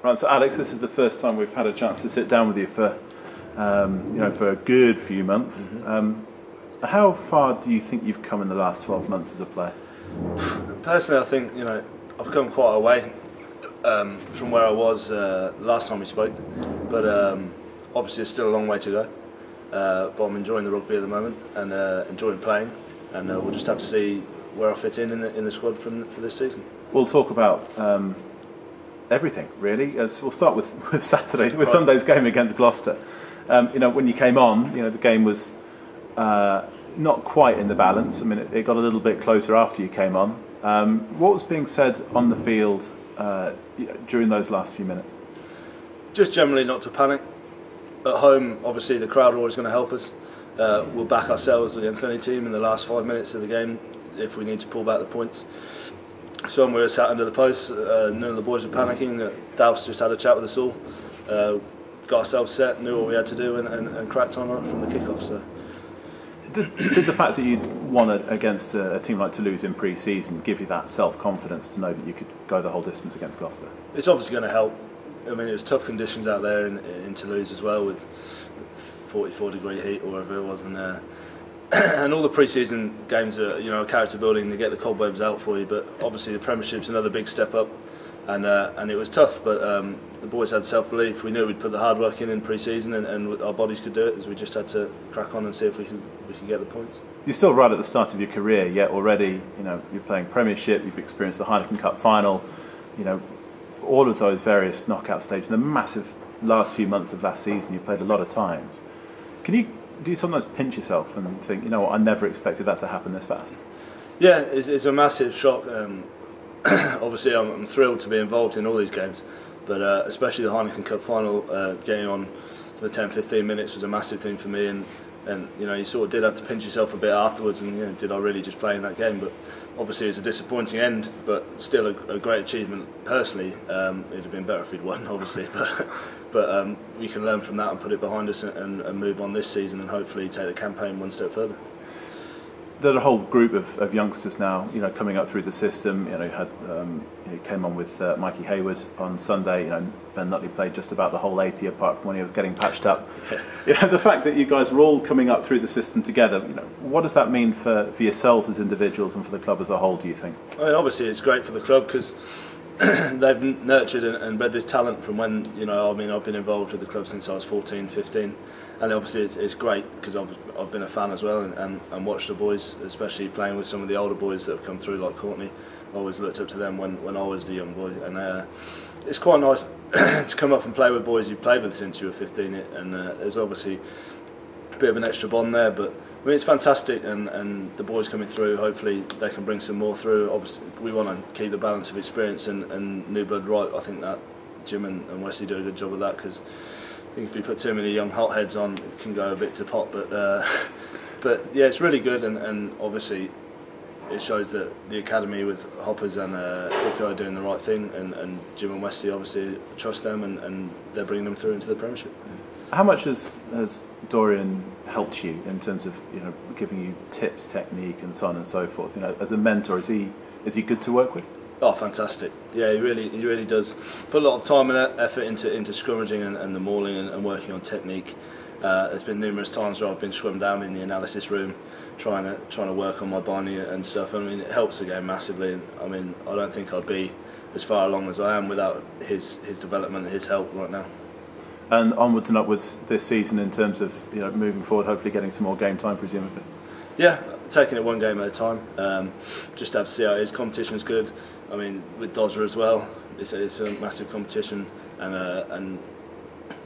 Right, so Alex, this is the first time we've had a chance to sit down with you for, for a good few months. How far do you think you've come in the last 12 months as a player? Personally, I think I've come quite a way from where I was last time we spoke, but obviously there's still a long way to go. But I'm enjoying the rugby at the moment and enjoying playing, and we'll just have to see where I fit in the squad for this season. We'll talk about everything really. As we'll start with Saturday, with Sunday's game against Gloucester. When you came on, the game was not quite in the balance. I mean, it got a little bit closer after you came on. What was being said on the field during those last few minutes? Just generally not to panic. At home, obviously, the crowd are always going to help us. We'll back ourselves against any team in the last 5 minutes of the game if we need to pull back the points. So when we were sat under the post, none of the boys were panicking. Douse just had a chat with us all, got ourselves set, knew what we had to do, and cracked on from the kick-off. So. Did the fact that you'd won against a team like Toulouse in pre-season give you that self-confidence to know that you could go the whole distance against Gloucester? It's obviously going to help. I mean, it was tough conditions out there in Toulouse as well, with 44-degree heat or whatever it was, and all the pre-season games are character building to get the cobwebs out for you. But obviously the Premiership's another big step up, and it was tough. But the boys had self-belief. We knew we'd put the hard work in pre-season, and our bodies could do it. As we just had to crack on and see if we could get the points. You're still right at the start of your career, yet already you're playing Premiership. You've experienced the Harlequin Cup final. All of those various knockout stages. In the massive last few months of last season, you played a lot of times. Do you sometimes pinch yourself and think, I never expected that to happen this fast? Yeah, it's a massive shock. Obviously, I'm thrilled to be involved in all these games, but especially the Heineken Cup final, getting on for 10-15 minutes was a massive thing for me, and you sort of did have to pinch yourself a bit afterwards, and did I really just play in that game? But obviously it was a disappointing end, but still a great achievement personally. It'd have been better if we'd won, obviously, but we can learn from that and put it behind us and move on this season, and hopefully take the campaign one step further. There's a whole group of youngsters now, coming up through the system. You came on with Mikey Hayward on Sunday. Ben Nutley played just about the whole 80, apart from when he was getting patched up. The fact that you guys are all coming up through the system together, what does that mean for yourselves as individuals and for the club as a whole, do you think? I mean, obviously it's great for the club because they've nurtured and bred this talent from when I've been involved with the club since I was 14, 15, and obviously it's great because I've been a fan as well and watched the boys, especially playing with some of the older boys that have come through like Courtney. I always looked up to them when I was the young boy, and it's quite nice to come up and play with boys you've played with since you were 15, and there's obviously a bit of an extra bond there, but I mean, it's fantastic, and the boys coming through, hopefully they can bring some more through. Obviously we want to keep the balance of experience and new blood right. I think that Jim and Wesley do a good job of that, because I think if you put too many young hotheads on, it can go a bit to pot, but yeah, it's really good, and obviously it shows that the academy with Hoppers and Dicko are doing the right thing, and Jim and Wesley obviously trust them, and they're bringing them through into the Premiership. How much has Dorian helped you in terms of giving you tips, technique, and so on and so forth? As a mentor, is he good to work with? Oh, fantastic! Yeah, he really does put a lot of time and effort into scrummaging and the mauling and working on technique. There's been numerous times where I've been scrummed down in the analysis room, trying to work on my binding and stuff. I mean, it helps the game massively. I mean, I don't think I'd be as far along as I am without his development and his help right now. And onwards and upwards this season in terms of moving forward, hopefully getting some more game time, presumably. Yeah, taking it one game at a time. Just have to see how his competition's good. I mean, with Dodger as well, it's a massive competition, and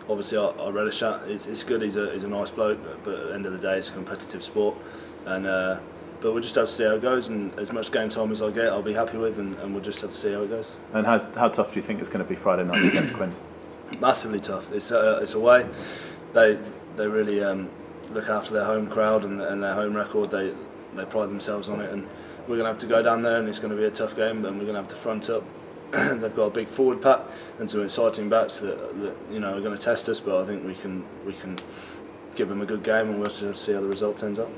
obviously I relish that. It's good. He's a nice bloke, but at the end of the day, it's a competitive sport, and but we'll just have to see how it goes. And as much game time as I get, I'll be happy with, and we'll just have to see how it goes. And how tough do you think it's going to be Friday night against Quins? Massively tough. It's away. They really look after their home crowd and their home record. They pride themselves on it, and we're going to have to go down there, and it's going to be a tough game. But we're going to have to front up. They've got a big forward pack and some exciting backs that are going to test us. But I think we can give them a good game, and we'll just see how the result turns out.